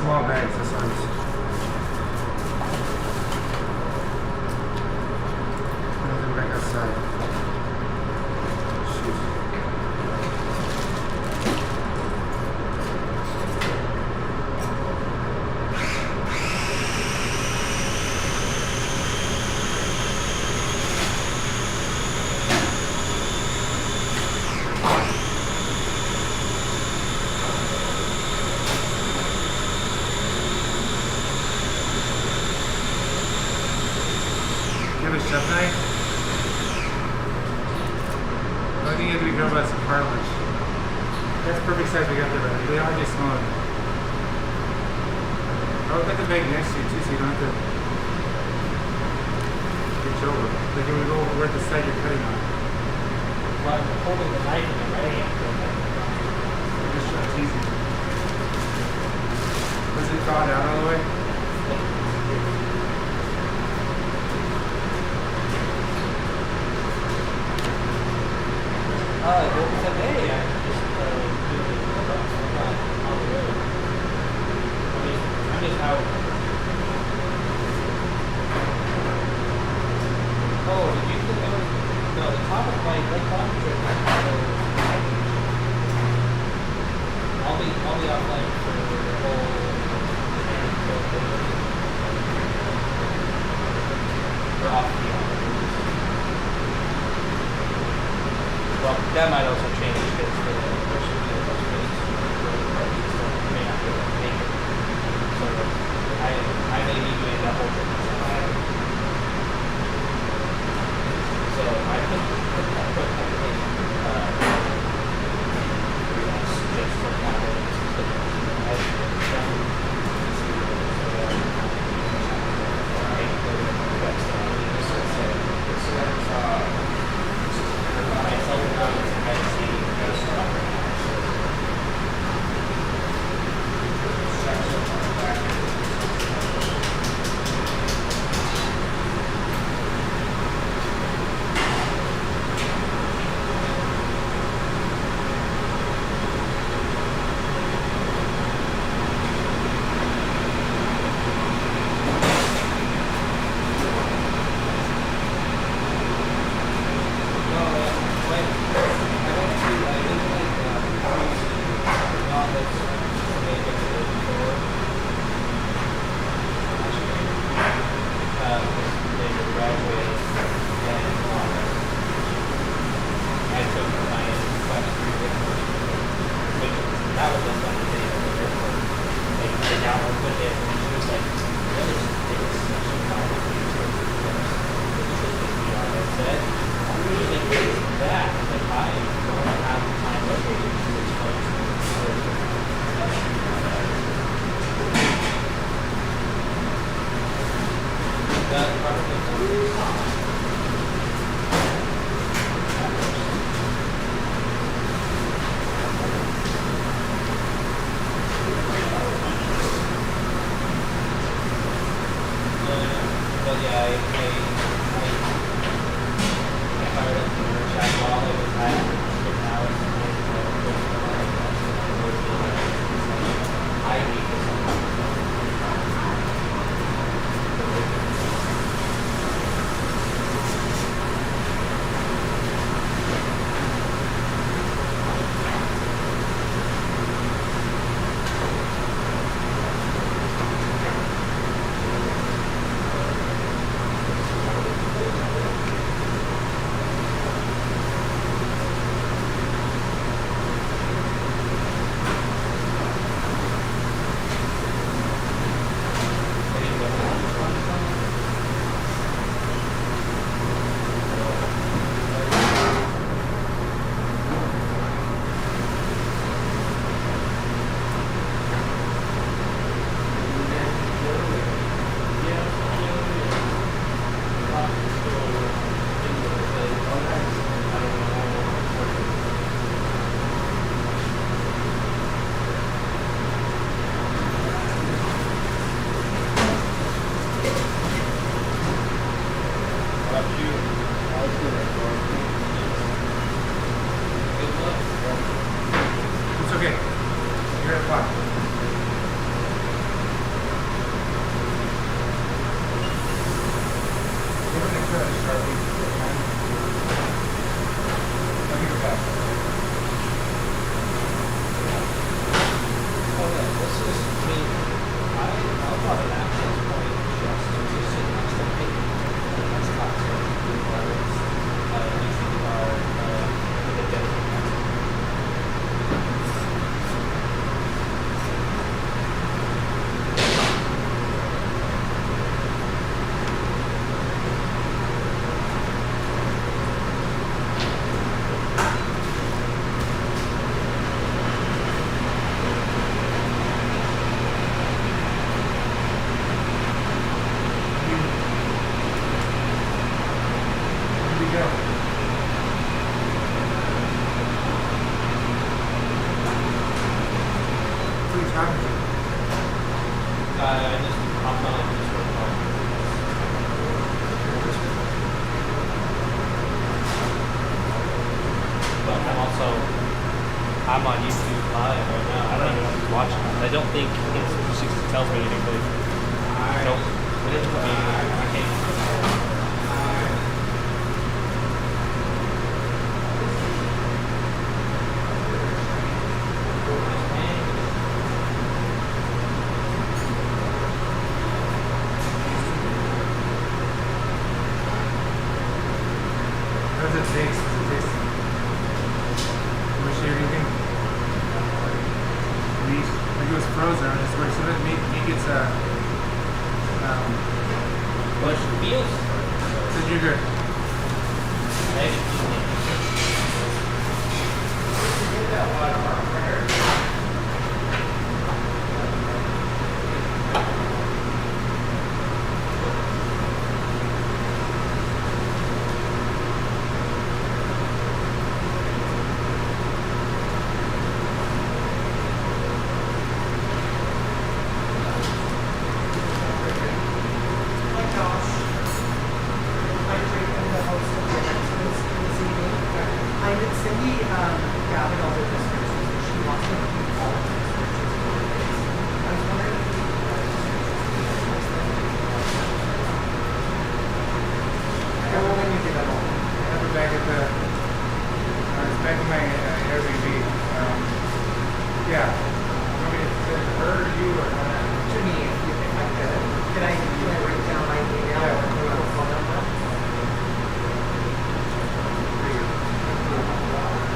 Small bags, this one's chef night? I think you have to be careful about some cartilage. That's perfect size we got there, but they are just smaller. I'll put the bag next to you too, so you don't have to reach over. Like when we go over the side you're cutting on. Well, I'm holding the knife in the right hand. Just try to tease you. Was it thawed out all the way? Well, today I just doing the pull-ups on the road. I'm just out. Oh, did you think no, the top of my leg trip. I'll be offline for the whole or off the Well, that might also change because the person who was raised may not be able to make it. So I may be doing that whole thing. So I think I put everything just for now. tells me anything, please. Nope. It doesn't put me anything. I can't. How does it taste? Does it taste? Wish you anything? Maybe it was frozen. I just wish so that meat gets Well, it feels. said you're good. Maybe. Back at the, it's back in my Airbnb. Yeah. I mean, it's her or you or not? To me, if I could. Can I write down my email Yeah. or my phone number?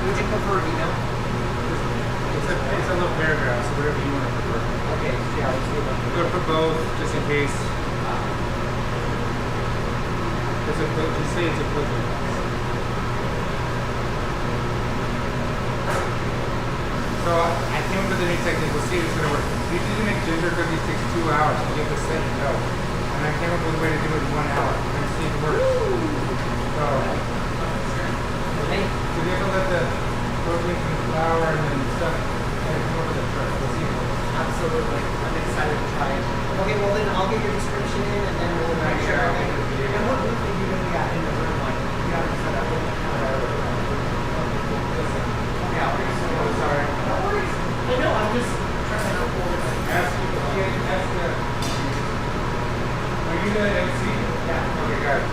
Would you prefer email? It's a little paragraph, so whatever you want to prefer. Okay, yeah, let's do that. I'm going to put both, just in case. Just say it's a cookie. So I came up with a new technique. We'll see if it's going to work. Usually to make ginger cookies takes 2 hours to get the set and dough. And I came up with a way to do it in 1 hour. We're going to see if it works. So you have to let the protein and the flour and then stuff kind of come over the trick. We'll see if it works. Absolutely. I'm excited to try it. Okay, well then I'll get your description in and then we'll make sure. And what booth have you really got in the room? Like, you got it set up with Oh, sorry. No worries. I know, I'm just trying to help forward. Ask the. Are you the MC? Yeah. Okay, got it.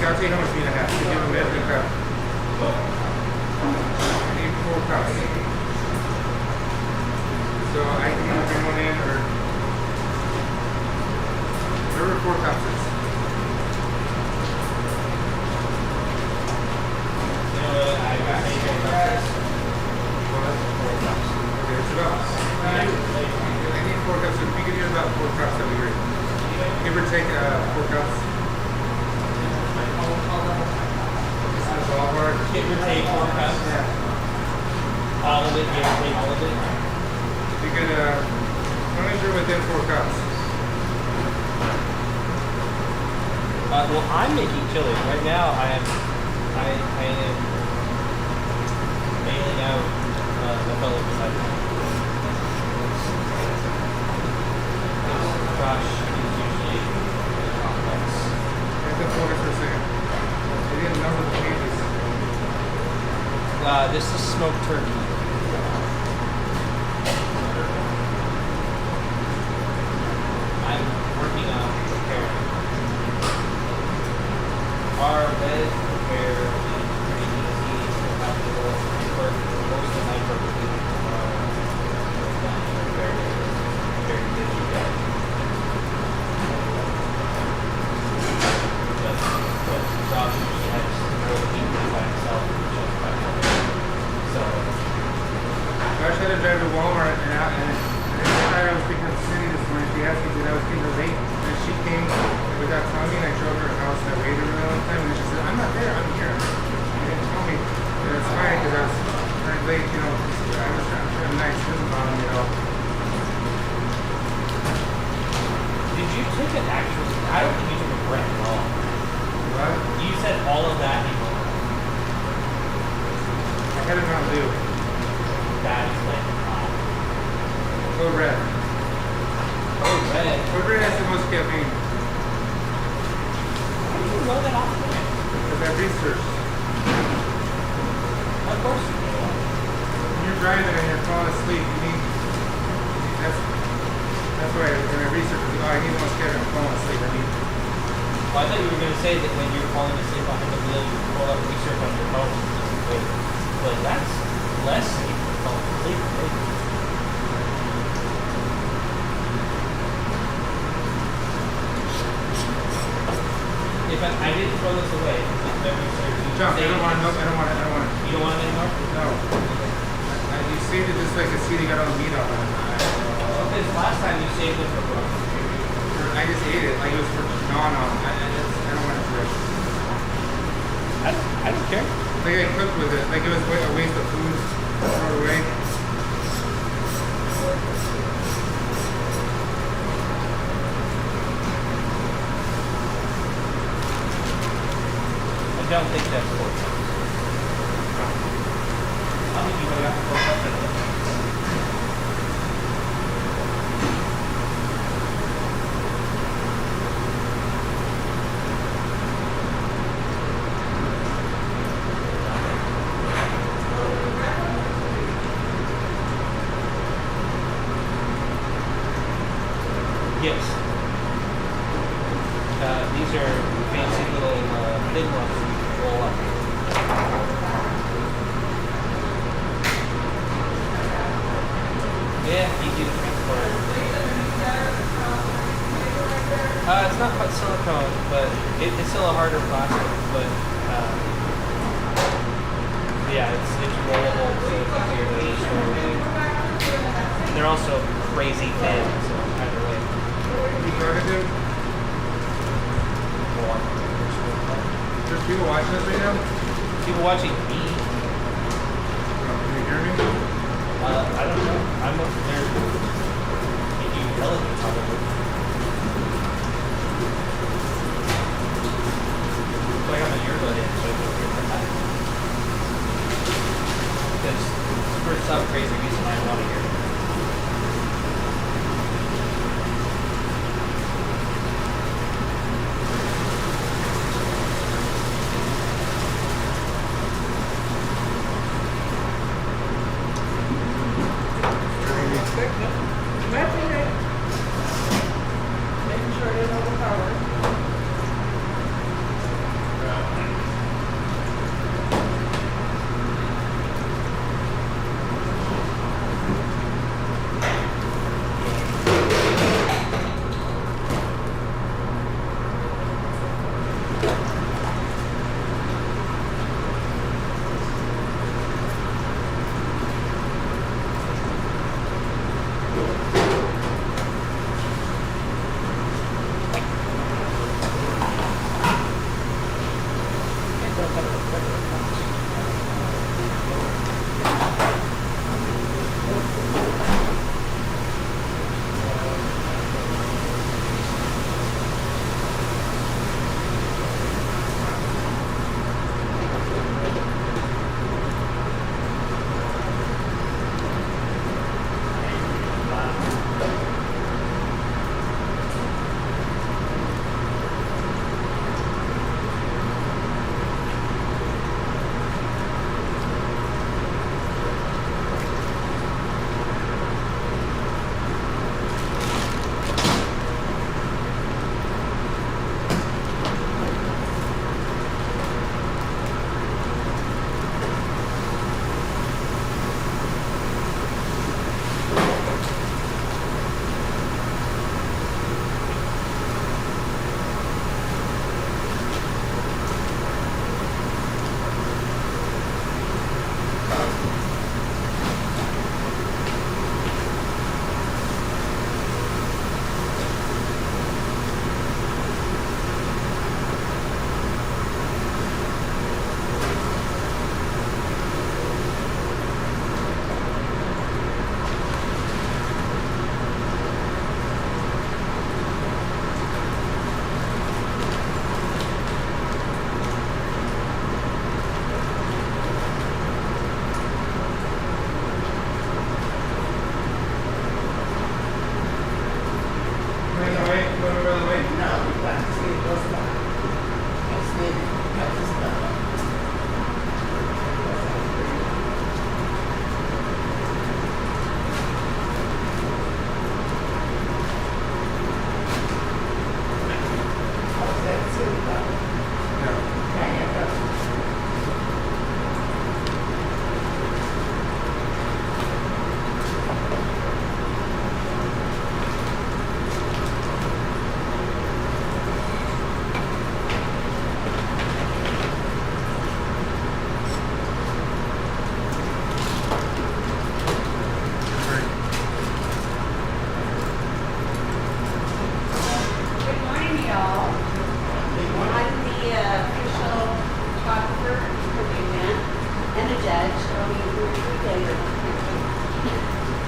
I'll tell you how much meat I have. You give them every cup. I need 4 cups. So I can either bring one in or whatever 4 cups is. You know what? I got maybe Okay, it's about. I need 4 cups. So if we could do about 4 cups, that'd be great. Give or take 4 cups. Give or take 4 cups. Yeah. All of it, give or take all of it. You could, as long as you're within 4 cups. Well, I'm making chili. Right now, I am bailing out the fellow beside me. Josh is usually complex. Hit the focus for a second. They didn't number the pages. This is smoked turkey. I'm working on preparing. Our veg prepare is pretty easy. Walmart and I thought I was picking up Cindy this morning. She asked me did I was getting her late. And she came without telling me and I drove her to her house. I waited a really long time and then she said, I'm not there, I'm here. She didn't tell me. And it's fine because I was running late, you know. I was trying to be nice. It doesn't bother me at all. Did you take an actual? I don't think you took a break at all. What? You said all of that in one. I had a Mountain Dew. That is like Go red. oh red. Go red has the most caffeine. How do you know that off there? Because I researched. Of course you know. When you're driving and you're falling asleep, you need that's why when I researched, I need the most caffeine. I'm falling asleep. I need. Well, I thought you were going to say that when you're falling asleep behind the wheel, you pull up research on your phone and just wait. But that's less than you can fall asleep. Right? If I didn't throw this away, it's very research. Jump. I don't want to. I don't want it. You don't want it anymore? No. You saved it just like a CD got all the meat off of it. Because last time you saved it for brunch. I just ate it like it was for non on. I don't want it fresh. I don't care. Like I cooked with it. Like it was a waste of food. Throw it away. I don't think that's cool. I think you would have to go up to it. Yes. These are fancy little thin ones you roll up. Yeah, easy to transport. It's not quite silicone, but it's still a harder plastic. But yeah, it's rollable, so it's easier to store. They're also crazy thin, so either way. You trying to do? There's people watching us right now? People watching me. Can you hear me? I don't know. I'm over there. If you tell it, probably. So I got my earbud in, so I can hear that. Because for some crazy reason I want to hear it. Making sure it is overpowered.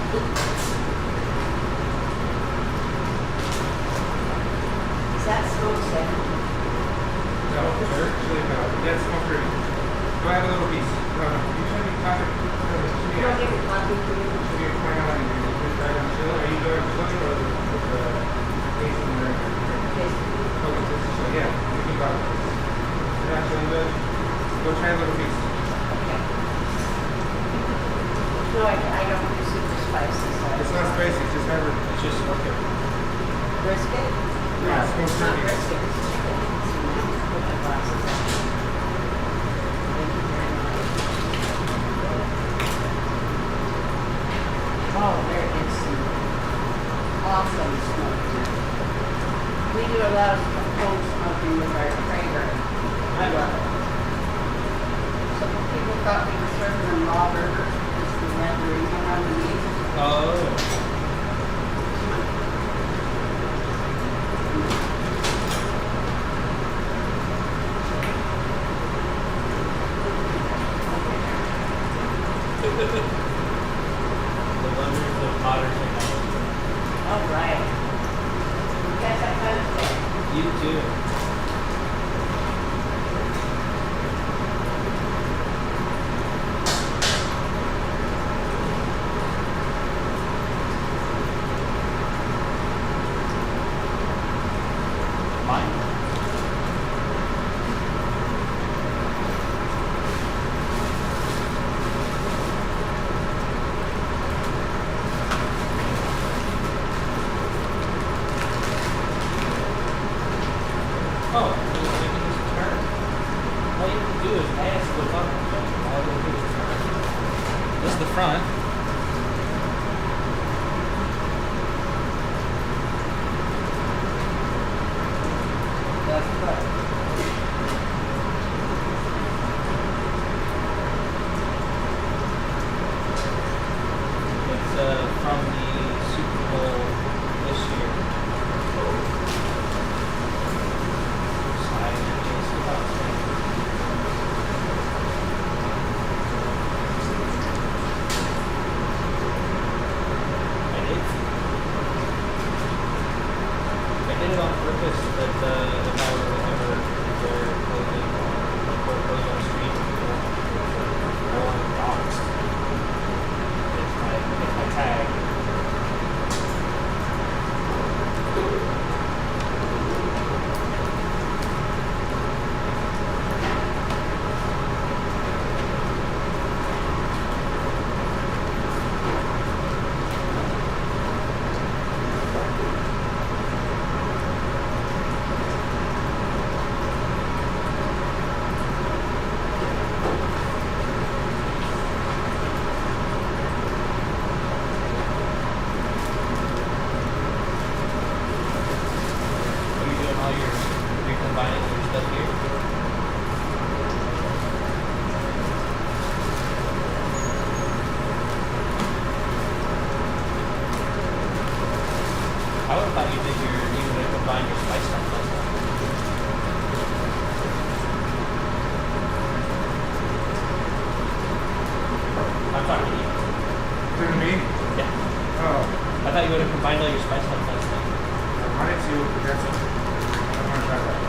Is that smoke salmon? No, chili no. That's smoker. Go have a little piece. No, no. You should be talking. You don't get your coffee for you? Should be fine on you. You can try it on chili. Are you doing chili or with the tasting there? Yes. Okay, this is chili. Yeah, you can go. You're not chili good? Go try a little piece. Okay. No, I don't do super spicy, so. It's not spicy, just have it. It's just okay. Brisket? Yeah, No, smoked it's not turkey. brisket, it's chicken. Put my glasses on. Thank you very much. Oh, there is some awesome smoke. We do a lot of home smoking with our Traeger. I love it. Some people thought we were serving them raw burgers because we had the ring around the meat. Oh. The wonders of modern technology. All right. You guys have fun today. You too. Mine? Oh, it was making this turn. All you have to do is ask what's up. All you have to do is turn. This is the front. That's the back. It's from the Super Bowl this year. Sliding it just about the same. I did. I did it on purpose that if I were ever there clothing or clothes on the street, I want dogs. It's my tag. Are you doing all you're combining your stuff here? I would have thought you were gonna combine your spice stuff last time. I'm talking to you. Is it me? Yeah. Oh, I thought you would have combined all your spice stuff last time. I wanted to, but that's I don't want to try that.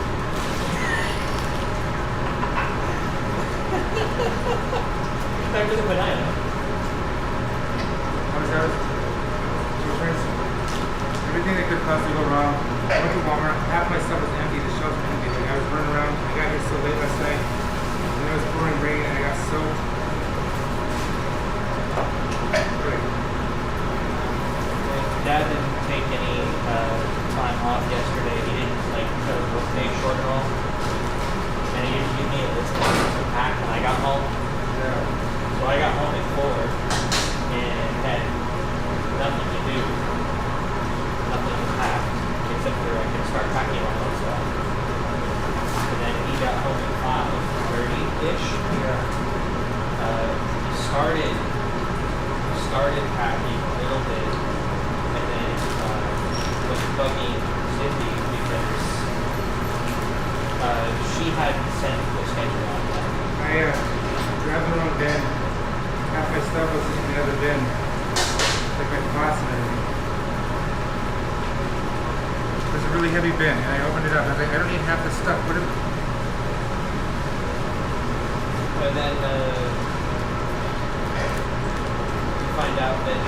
Back to the banana. What is that? Two friends. Everything that could possibly go wrong. I went to Walmart. Half my stuff was empty. The shelves were empty. Like I was running around. I got here so late last night. And it was pouring rain and I got soaked. Great. Dad didn't take any time off yesterday. He didn't cut his work day short at all. And he gave me a list of things to pack when I got home. Yeah. So I got home at 4 and had nothing to do, nothing to pack, except for I could start packing my own stuff. And then he got home at 5:30-ish. Yeah. He started packing a little bit, and then was bugging Cindy because she hadn't sent the schedule out yet. I grabbed the wrong bin. Half my stuff was in the other bin. Like my pots and everything. There's a really heavy bin, and I opened it up. I was like, I don't need half the stuff. What if... And then you find out that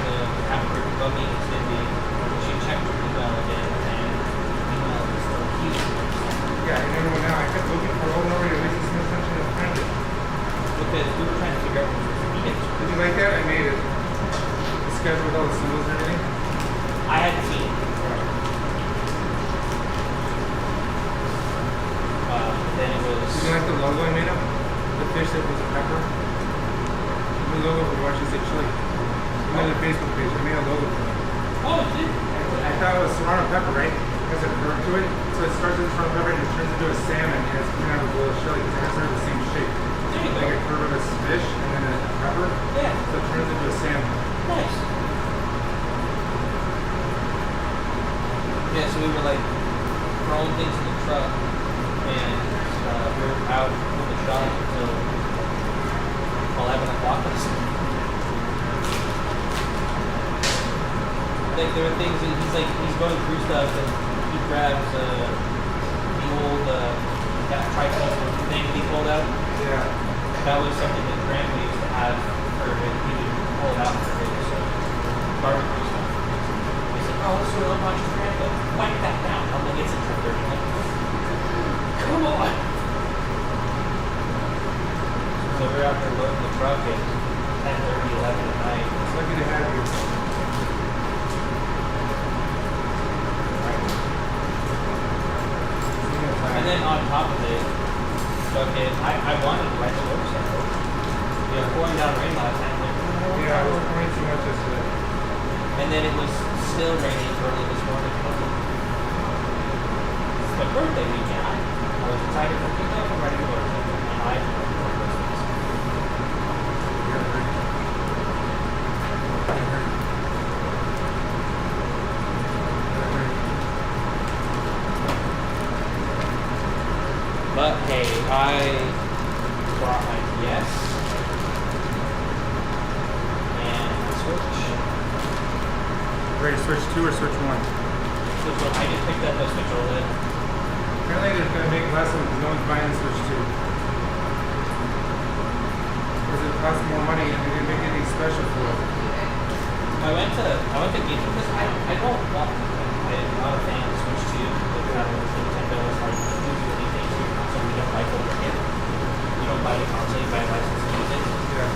after bugging Cindy, she checked her email again, and the email is still huge. Yeah, I never went out. I kept looking for over and over. At least it's no sunshine to find it. Because we were trying to figure out what was the meeting. Did you like that? I made it. The schedule with all the symbols and everything. I hadn't seen it. Then it was. Did you like the logo I made up? The fish that was a pepper. The logo for Washington State Chilli. You know the Facebook page. I made a logo for it. Oh, it did? I thought it was serrano pepper, right? Because it curved to it. So it starts with serrano pepper and it turns into a salmon and it's coming out of a bowl of chili because it has sort of the same shape. There you Like go. a curve of a fish and then a pepper. Yeah. So it turns into a salmon. Nice. Yeah, so we were like throwing things in the truck and we were out with the shop until 11 o'clock. Like there were things that he's going through stuff and he grabs the old that trifold thing that he pulled out. Yeah. That was something that Grandma used to have for him. He would pull it out for his barbecue stuff. He said, "Oh, this is a little much for Grandpa. Wipe that down. I'm gonna get some for 30 minutes." Come on. So we're out there loading the truck at 10:30, 11 at night. It's lucky to have you. And then on top of it, fucking, I wanted to ride the motorcycle. You know, pouring down rain last night. Like, Yeah, I was pouring too much yesterday. and then it was still raining early this morning. It's my birthday weekend. I was excited for pick up and riding the motorcycle. And I love motorcycles. You're hurt. You're hurt. You're hurt. But hey, I brought my DS and my Switch. Ready to switch 2 or switch 1? Switch one. I just picked up a Switch OLED. Apparently they're going to make less of them because no one's buying the Switch 2. Because it costs more money and they didn't make anything special for it. I went to Games because I don't want. I'm not a fan of Switch 2. Like having this Nintendo is like usually anything to your console. We don't buy what we get. You don't buy the console, you buy a license to use it. Yeah.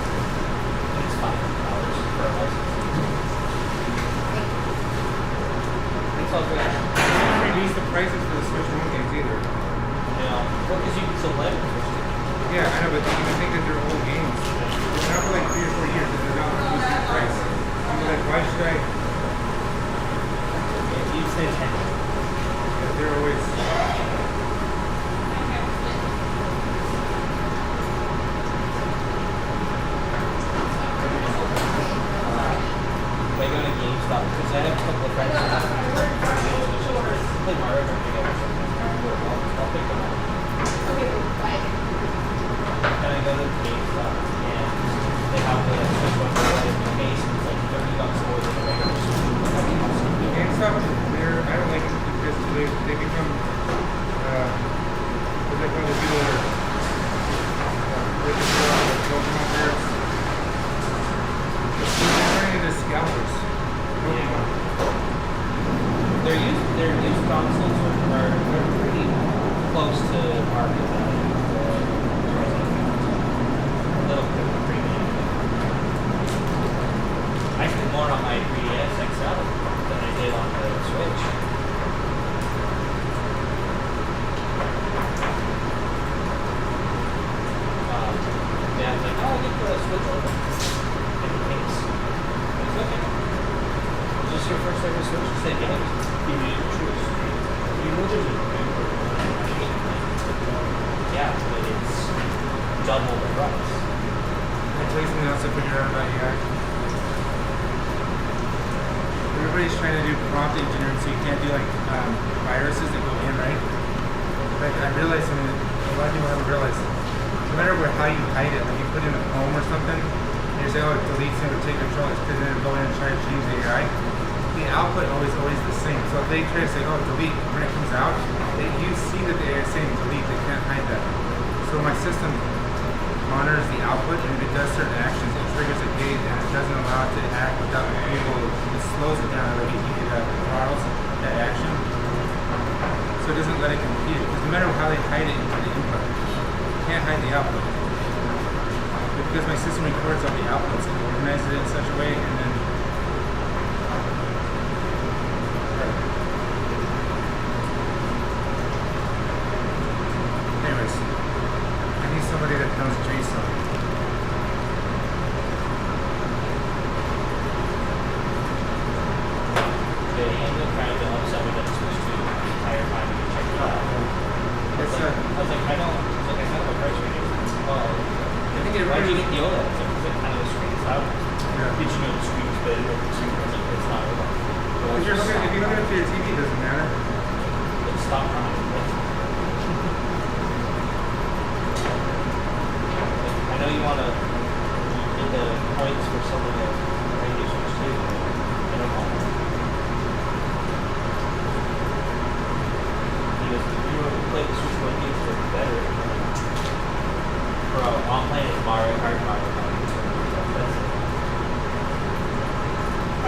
And it's $500 for a license. It's all good. They didn't release the prices for the Switch 1 games either. You know, well, because you can still play it with Switch 2. Yeah, I know, but I think that they're old games. They've been out for like 3 or 4 years and they're not reducing the price. I'm like, why should I? If you say 10. They're always. I go to GameStop because I have a couple of friends who have play Mario Kart together. I'll pick them up. And I go to GameStop and they have the Switch one case and it's like $30 more than the regular Switch. GameStop, I don't like it because they become, what they call the people that are, Pokemon cards. They're turning into scalpers. Pokemon. Their used consoles are pretty close to market value. A little bit of a premium. I spent more on my 3DS XL than I did on the Switch. Yeah, I was like, oh, I'll get the Switch over. In the case. It's okay. Is this your first ever Switch? You said yes. You need to choose. You know there's a member. Yeah, but it's double the price. Can I tell you something else I figured out about AI? Everybody's trying to do prompt engineering so you can't do like viruses that go in, right? But I realized something that a lot of people haven't realized. No matter how you hide it, like you put in a poem or something, and you say, oh, it deletes it or take control, it's because then go in and try to change the AI. The output always the same. So if they try to say, oh, delete, when it comes out, you see that the AI is saying delete, they can't hide that. So my system monitors the output, and if it does certain actions, it triggers a gate and it doesn't allow it to act without being able to, it slows it down, like it throttles that action. So it doesn't let it compute. Because no matter how they hide it into the input, you can't hide the output. But because my system records all the outputs, it organizes it in such a way, and then anyways, I need somebody that knows JSON. They ended up trying to upset me that it switched to the entire time you check it out. I was like, I don't, like, I have a price rating. Well, I think why'd you everybody. get the OLED? It's like kind of the screen is out. Yeah. Did you know the screen is better than the screen? I was like, it's not OLED. If you're looking at your TV, it doesn't matter. Let's stop crying. I know you want to get the points for some of the radiations too. I don't want to. He goes, if you were to play the Switch 1 games, they're better. Bro, I'm playing Mario Kart. That's it.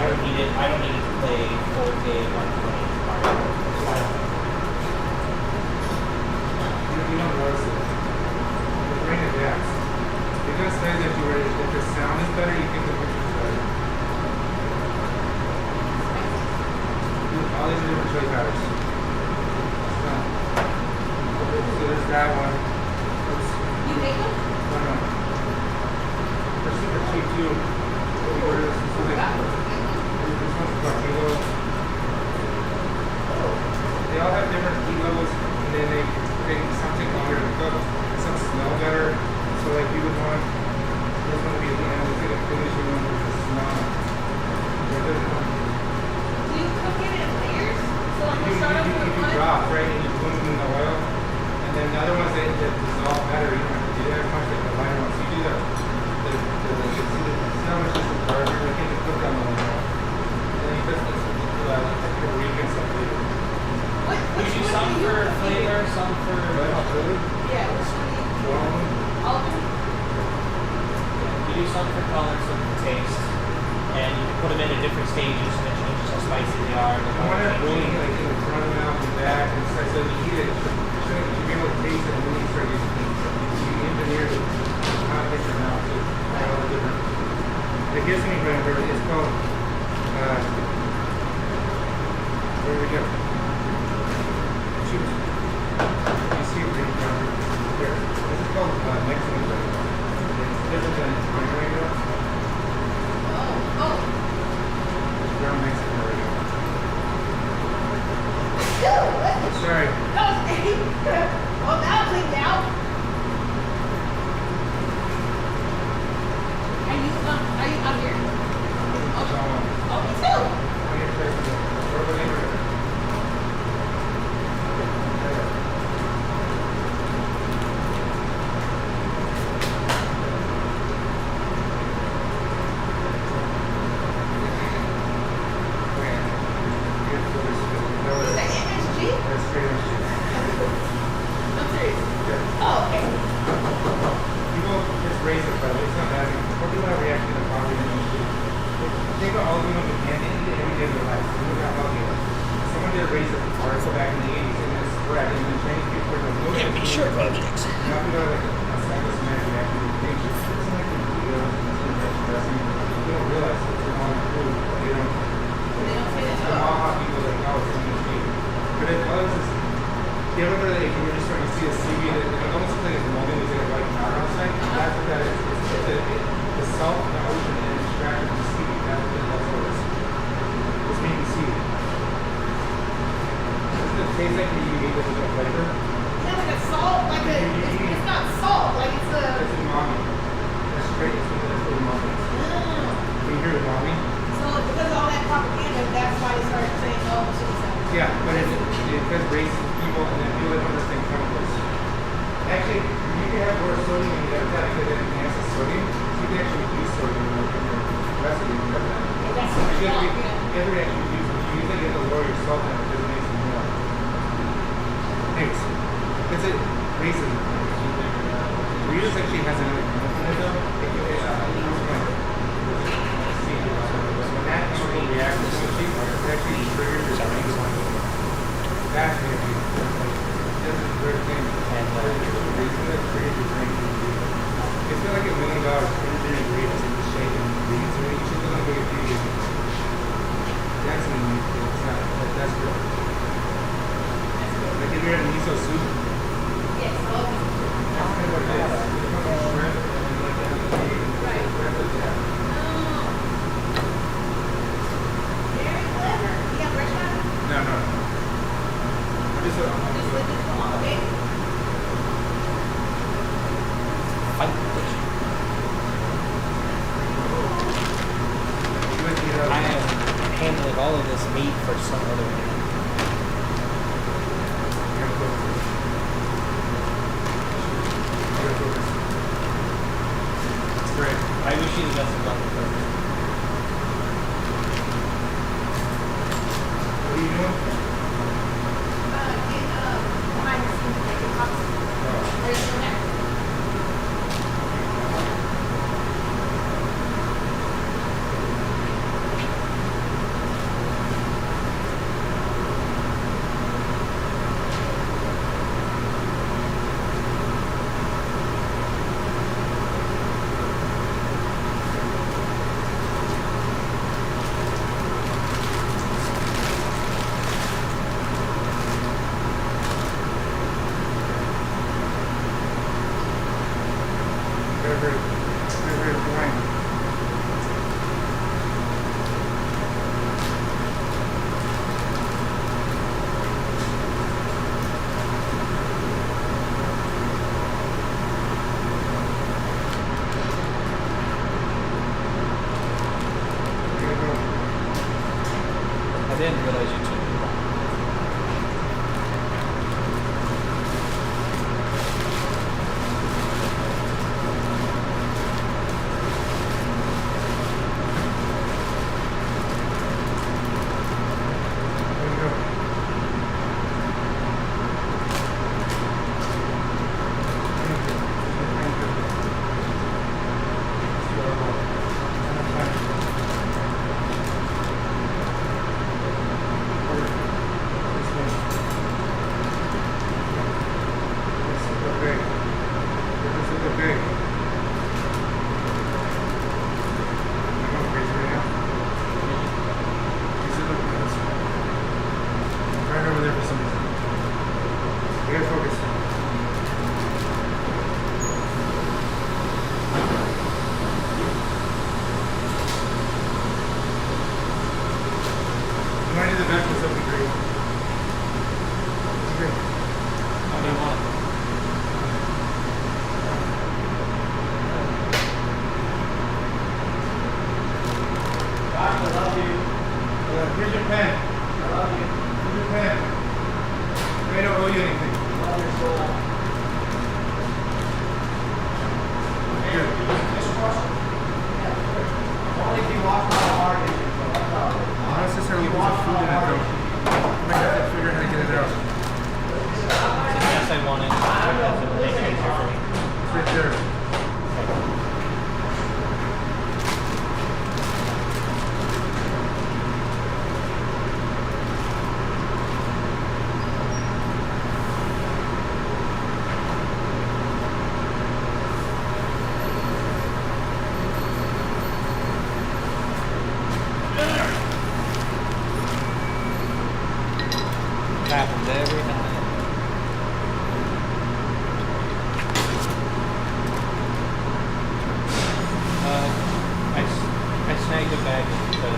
I don't need it to play 4K 120 Mario Kart. You don't notice it. The brain adapts. You're gonna say that if the sound is better, you think the picture is better. All these are different choice patterns. So there's that one. Oops. You make them? No. They're super cheap too. We order this specific. This one's Carmelo. They all have different heat levels, and then they some take longer to cook, some smell better. So like you would want this one to be at the end, it's like a finishing one with the smell. Do you cook it in layers? So like you start off You with do one? drop, right, and you put them in the oil, and then the other ones that dissolve better, you don't have to do that as much like the lighter ones. You do see how much is the darker, I think you cook down the oil. And then you put this paprika and stuff later. You do some for flavor, some for. Really? Yeah, which one do you Well, all of them? You do some for color, some for taste, and you can put them in at different stages, and it changes how spicy they are. I want it really like in the front of the mouth and back, and so you eat it, you should be able to taste it, and then you start you engineer it, how it hits your mouth too. All the different. The Kissimmee brand, it's called. Where do we go? Shoot. You see it right down here. This is called Mexican brand. It's different than Italian radio. Oh. Brown Mexican radio. Ew, what? Sorry. That was oh, now cleaned out. Are you up here? Oh, me too. Is that MSG? I'm serious. Oh, okay. People just raise it, but it's not that. What do you want to react to the coffee and the think of all of them in Japan, they eat it every day of their life. Look at how healthy it is. Someone did a raise it article back in the 80s and it's spread, and the Chinese people were like, look at these short projects. Now people are like a psychosomatic reaction to things. It's like the videos and it's dressing. You don't realize it's the wrong food. They don't. They don't say that. The Maha people like, oh, it's MSG. But it was, you ever go to the lake and you're just starting to see the seaweed, it almost looks like it's molding, there's like a white powder outside. That's what that is. The salt in the ocean and extraction of the seaweed. That's what it is. It's making seaweed. Doesn't it taste like the UV with a flavor? Yeah, like a salt, like a, it's not salt, like it's a. It's umami. That's straight, that's what umami is. Can you hear umami? So because of all that propaganda, that's why they started saying, oh, chili sauce. Yeah, but it's because racist people and then people that understand chemicals. Actually, you can have more sodium in your diet because it enhances sodium. So You can actually use soy in the recipe. That's You what have you to want. actually use it. You use it, you have to lower your salt down because it makes it more. Thanks. That's it. Racism. Doritos actually has another chemical in it though. When that chemical reacts with the cheese, it actually triggers your brain to want to eat. That's gonna be this is the weird thing. And the reason that triggers your brain to eat. It's got like $1 million in ingredients in the shape and ingredients. So you should look at it. That's when it's not. That's good. Like if you're in miso soup. Yes, okay. That's kind of what it is. It's from shrimp and like that. Right. Yeah. Very clever. You got brush on? No, no. I'm just Just let it fall, okay? Fight. I am handling all of this meat for some other man. That's great. I wish you the best of luck with her. What are you doing? Behind the scenes, like it pops. There's the next. Very blind. I didn't realize you took me wrong. Right over there for some reason. You gotta focus. You want to do the best with something great. Great. How do you want it? Josh, I love you. Here's your pen. I love you. Here's your pen. I don't owe you anything. I love your soul. Hey, you use the dishwasher? Only if you wash my hard dishes, though. That's all. Not necessarily put some food in it though. You might have to figure out how to get it out. Yes, I want it. It will make it easier for me. It's right there. It happens every time. I snagged a bag of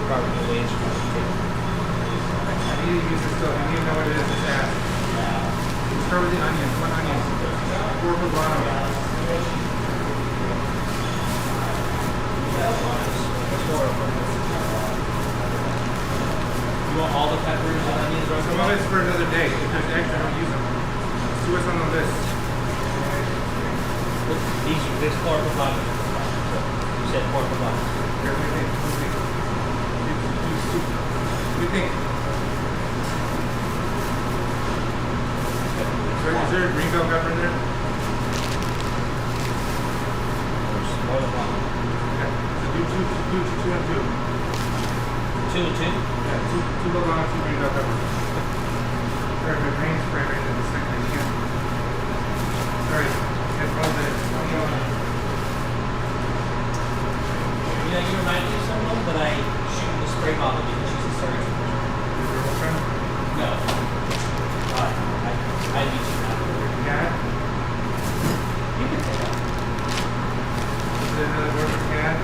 barbecue lays from the table. I need to use this stuff. I need to know what it is. Just ask. Start with the onions. One onion. Four poblano. You want all the peppers and onions right Some of it's for another day. If there's extra, don't use them. See what's on the list. There's 4 compartments. You said 4 compartments. Here, what do you think? What do you think? What do you think? Is there a green bell pepper in there? There's more than one. Yeah. So do two and two. 2 and 2? Yeah, two bell pepper, two green bell peppers. Sorry, my brain's fried right in a second. I can't. Sorry. Headphones in. You know, you remind me of someone that I shoot in the spray bottle because she's a surgeon. Your girlfriend? No. I need you now. Cat? You can say that. Is it another word for cat?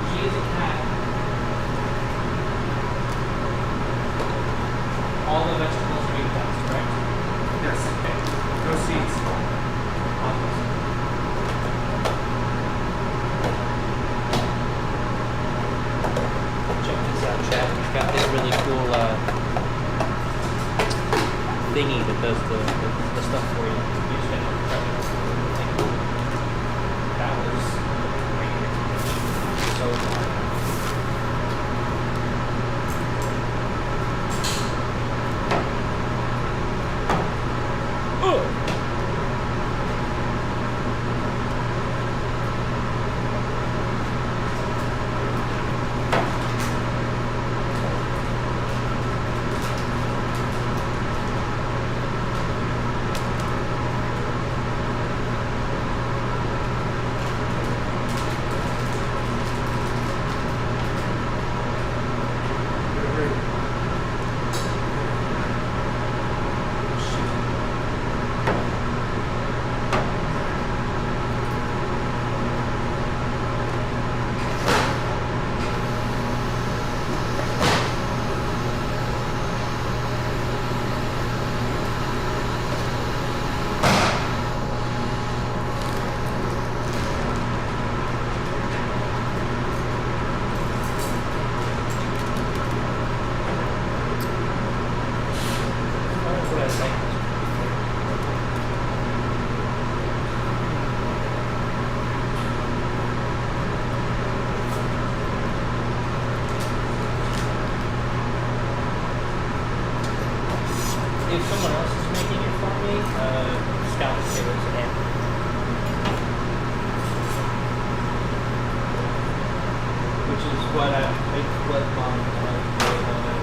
She is a cat. All the vegetables are being touched, correct? Yes. Okay. No seeds. Awesome. Check this out, Chad. We've got this really cool thingy that does the stuff for you. You just gotta press it. That was great. So fun. If someone else is making it for me, scallop potatoes and which is what mom made on it.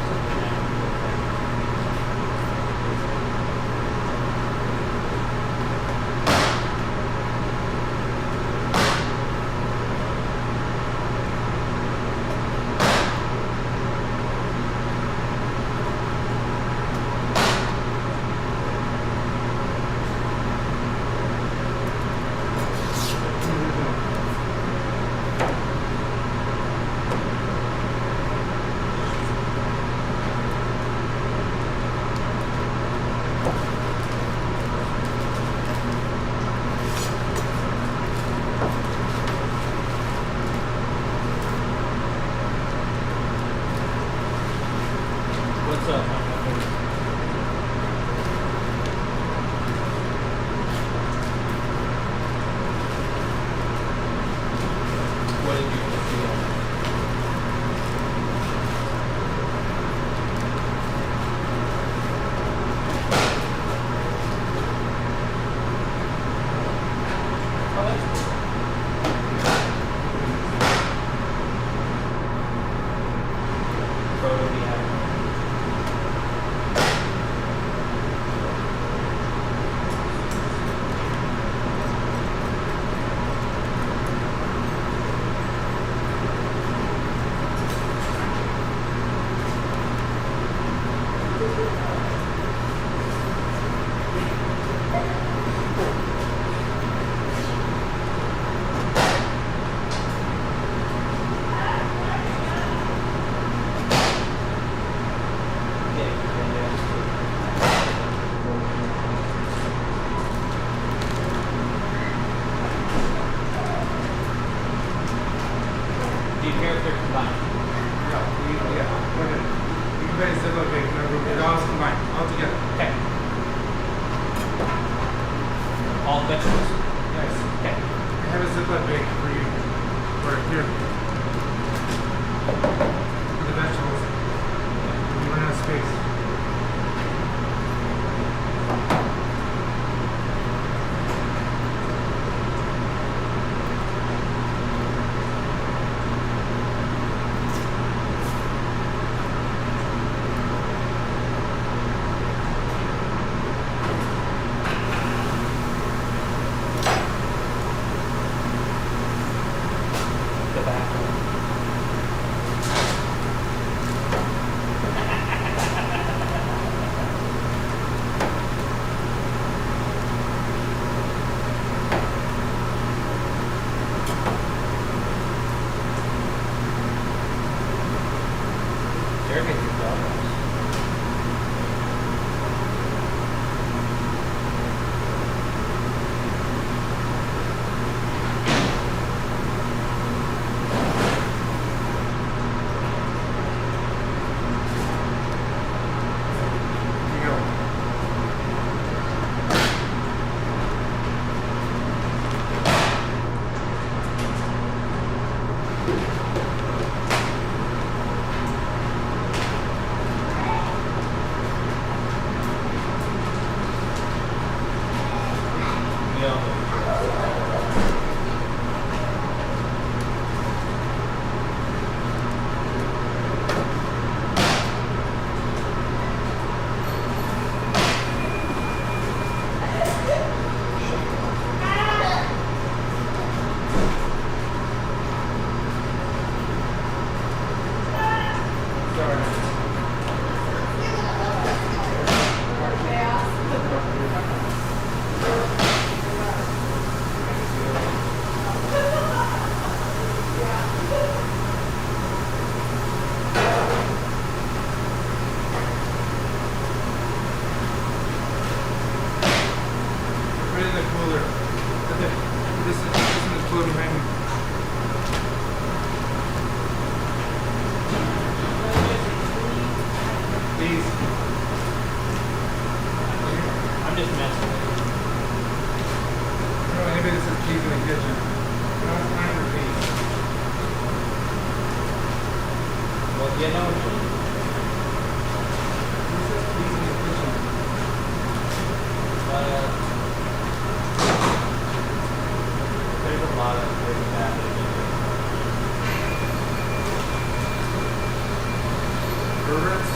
What's up, my friend? What did you just do? Oh, that's cool. Photo we have. Do you care if they're combined? Yeah. Go ahead. You guys said okay. It all is combined, all together. Okay. All vegetables. Yes. Okay. I have a Ziploc bag for you. Or here. For the vegetables. You run out of space. The bathroom. Jared gets his dog house. Here you go. You know, Sorry. Put it in the cooler. This is in the cooler behind me. Please. I'm just messing with you. I don't know anybody that says please in the kitchen. I don't have time for please. Well, you know, Who says please in the kitchen? there's a lot of really bad Perverts?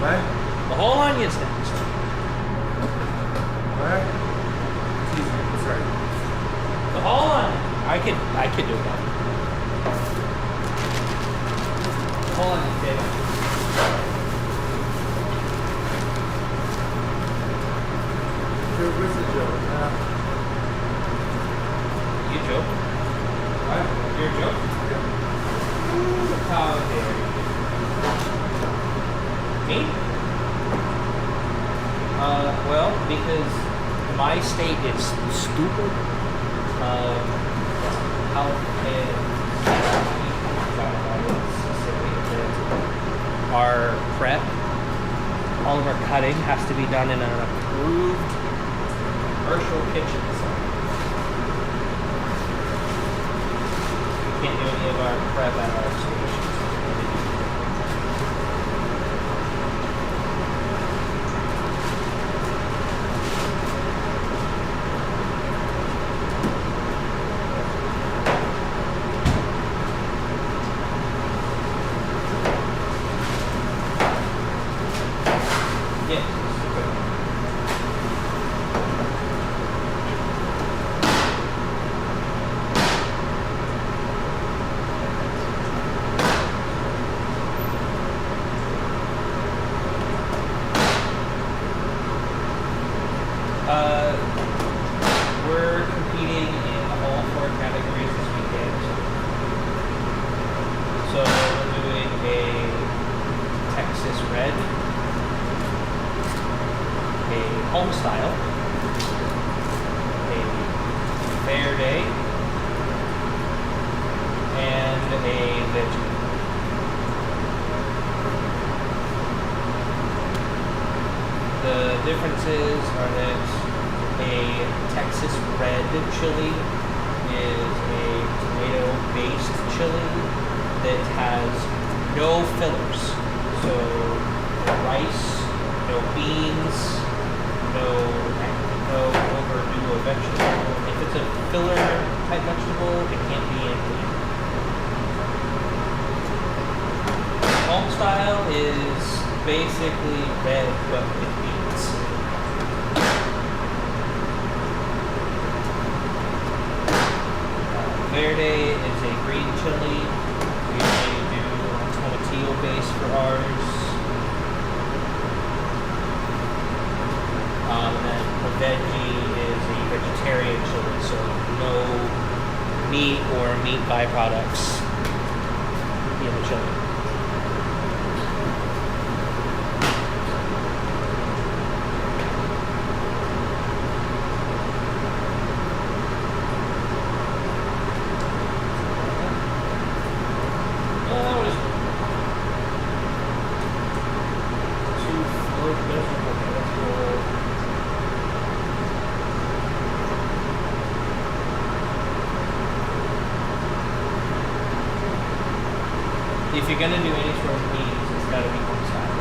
What? The whole onion's next. What? Excuse me. Sorry. The whole onion. I could do that. The whole onion, David. Where's the joke? You joke? What? You're a joke? Yeah. How dare you? Me? Well, because my state is stupid. Health and our prep, all of our cutting has to be done in an approved commercial kitchen. We can't do any of our prep at our stations. We're competing in all 4 categories this weekend. So we're doing a Texas Red, a home style, a Verde, and a veggie. The differences are that a Texas Red chili is a tomato-based chili that has no fillers. So no rice, no beans, no overdo a vegetable. If it's a filler type vegetable, it can't be included. Home style is basically red but with beans. Verde is a green chili. We usually do tomatillo base for ours. And then the veggie is a vegetarian chili, so no meat or meat byproducts in the chili. If you're gonna do any sort of beans, it's gotta be home style.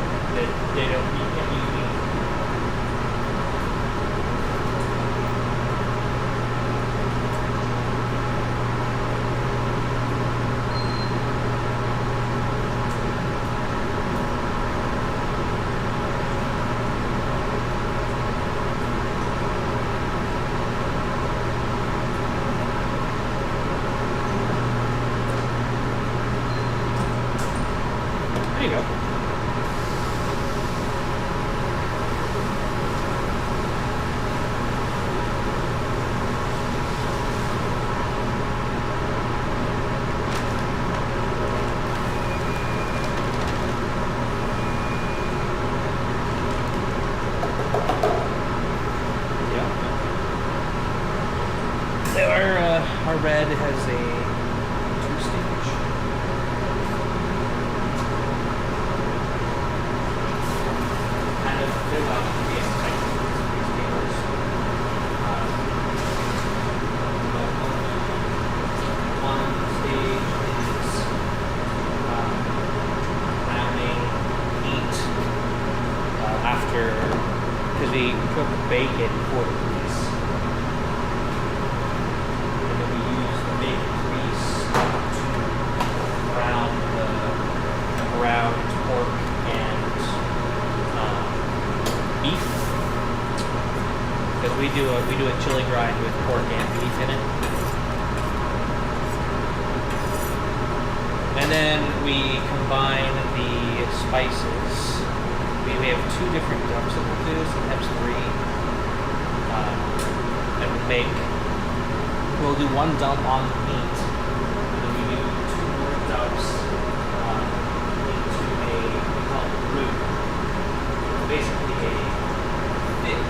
They don't, you can't use beans. There you go. Our red has a 2-stage. Kind of they're like various types of tables. One stage is rounding heat after, because we cook bacon 4 degrees. And then we use the bacon grease to brown the ground pork and we do a chili grind with pork and beef in it. And then we combine the spices. We have 2 different dumps that we'll do, sometimes 3. And we'll do 1 dump on the meat, and then we do 2 more dumps into we call it roux. Basically a thick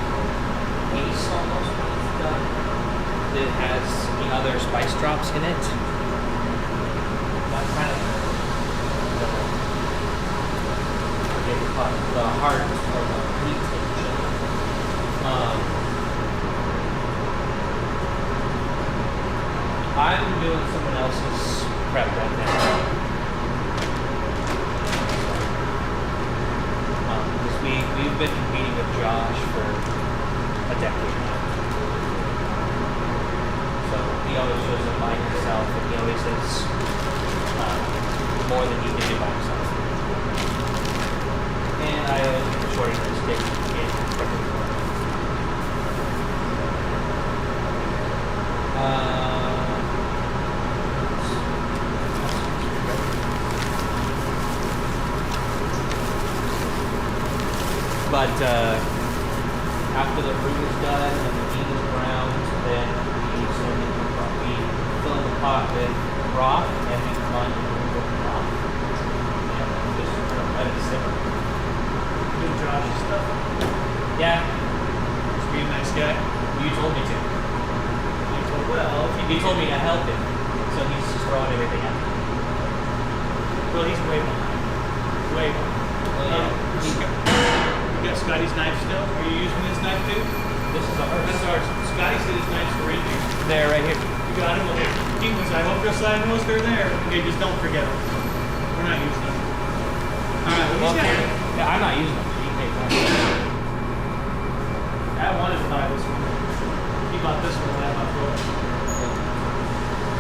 paste almost when it's done that has the other spice drops in it. That's kind of the heart or the meat of chili. I'm doing someone else's prep right now. Because we've been meeting with Josh for a decade now. So he always shows up by himself, and he always says more than he can do by himself. And I always been shorting his stick in prepping for it. But after the roux is done and the meat is browned, then we fill the pot with broth and we combine the roux with the broth. And just let it simmer. Do Josh's stuff. Yeah, Just be a nice guy. you told me to. Well, if He told me to help him, so he's just throwing everything at me. well, he's way behind. Way behind. You got Scotty's knife still? Are you using this knife too? This is That's ours. ours. Scotty said his knife's for in here. There, right here. You got him? Okay. Demons, I hope your side knows they're there. Okay, just don't forget them. We're not using them. Alright, well, Well, he's got yeah, I'm not using them. You can take that. I wanted to buy this one. He bought this one, I bought both.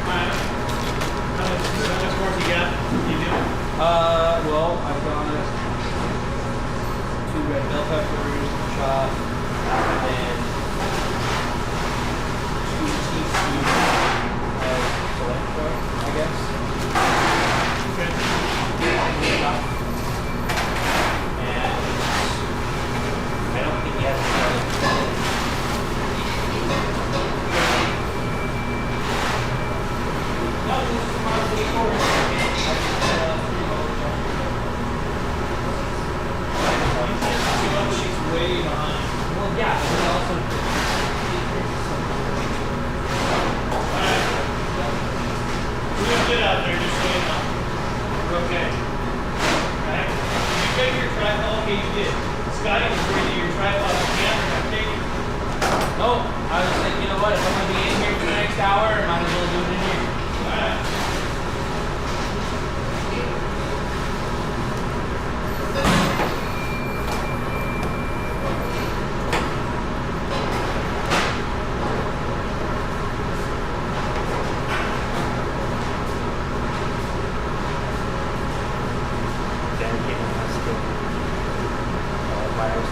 Alright. How much more you got? You do? Well, I've got 2 red bell peppers chopped, and then 2 teaspoons of cilantro, I guess. Okay. And I don't think he has garlic. No, this is probably She's way behind. well, yeah, but we also. Alright. We're doing good out there, just so you know. We're okay. Alright? You take your tripod, okay, you did. Scotty was worried that your tripod was camera got taken. No, I was like, you know what? If I'm gonna be in here for the next hour, I might as well do it in here. Alright. Dedicated my skill. Virus.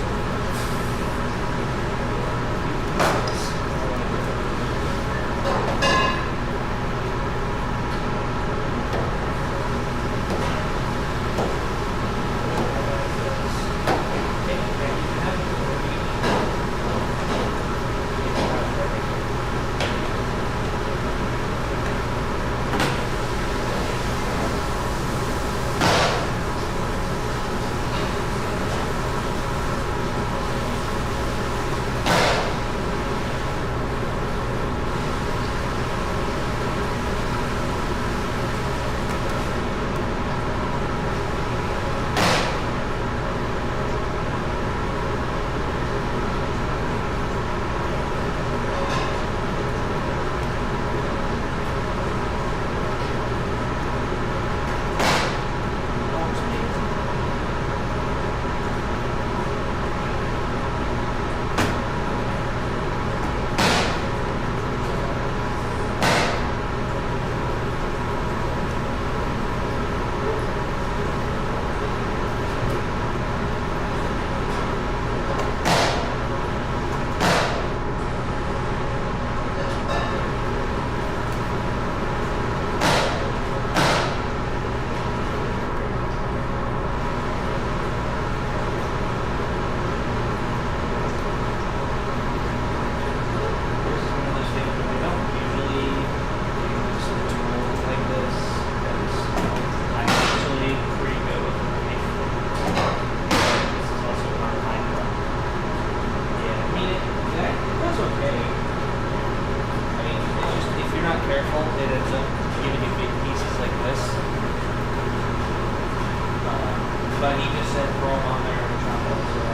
But he just said throw them on there and chop them. So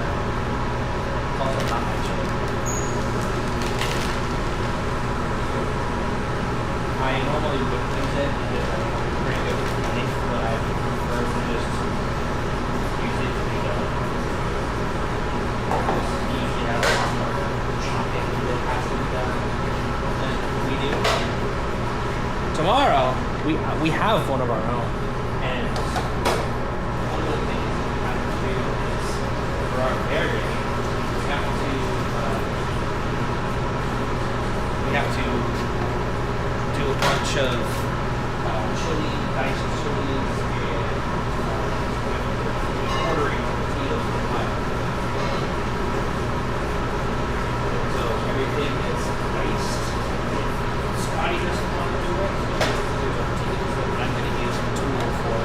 it's also not my chili. I normally would use it because I'm pretty good with knife, but I prefer to just use it to be done. Just usually have a lot more chopping that has to be done than we do. Tomorrow, we have one of our own, and one of the things we have to do is for our berry, we have to do a bunch of chili, diced chilies, and ordering tortillas for the pie. So everything is diced. Scotty doesn't want to do it. I'm going to use a tool for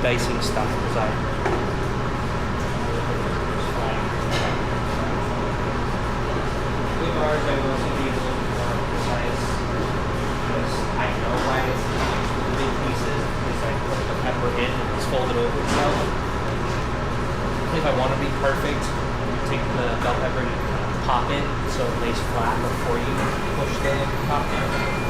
dicing stuff because with ours, I will also be a little more precise because I know why it's the big pieces because I put the pepper in and it's folded over itself. If I want to be perfect, you take the bell pepper and you pop it so it lays flat before you push the top down.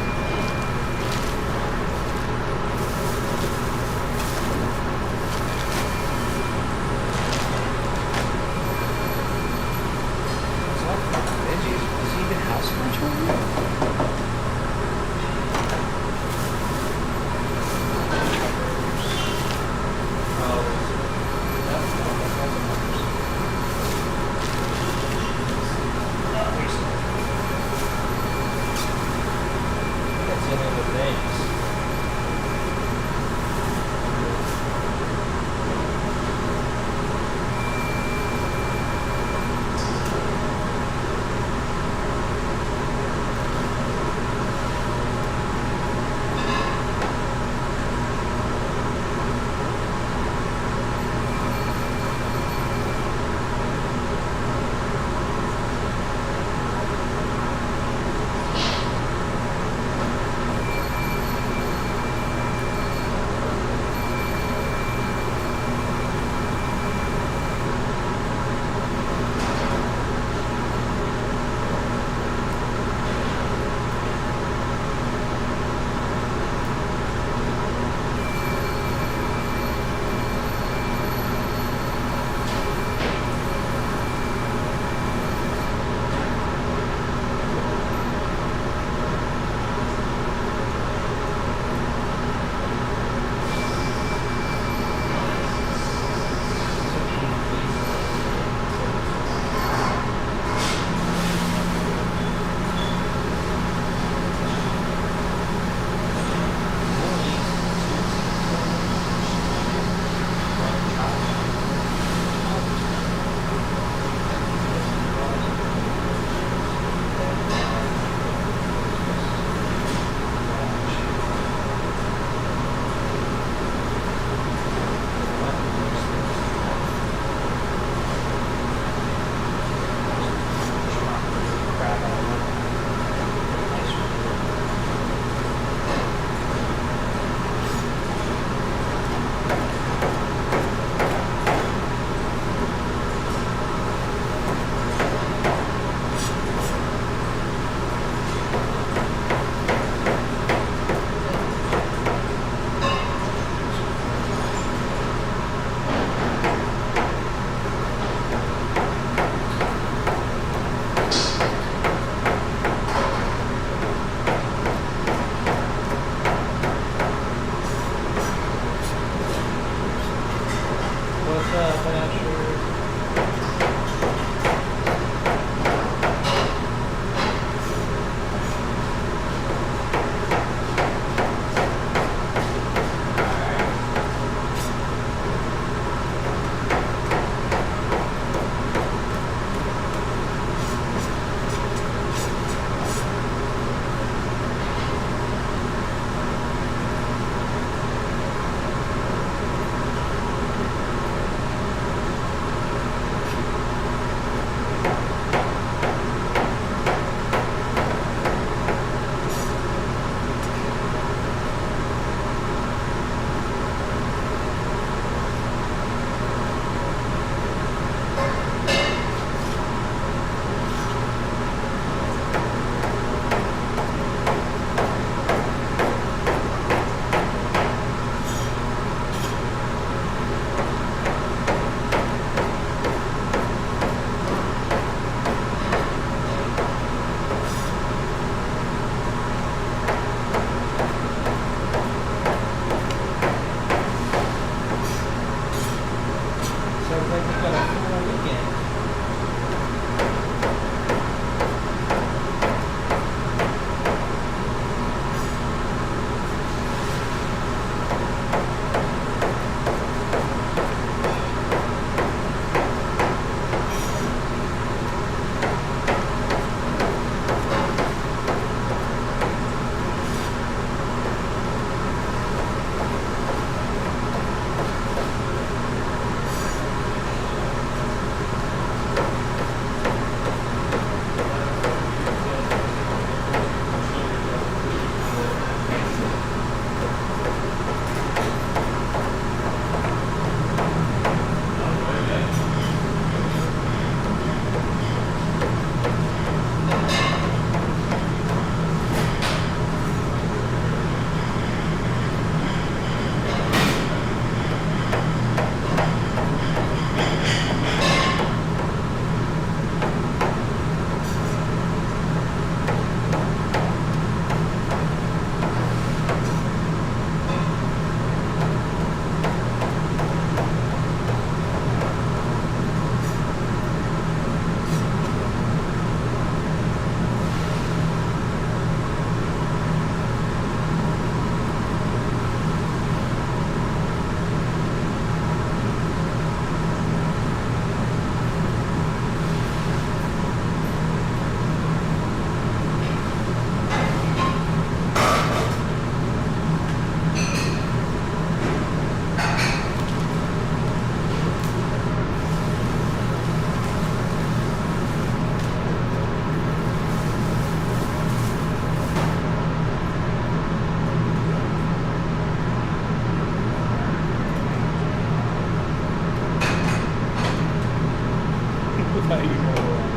how you roll around.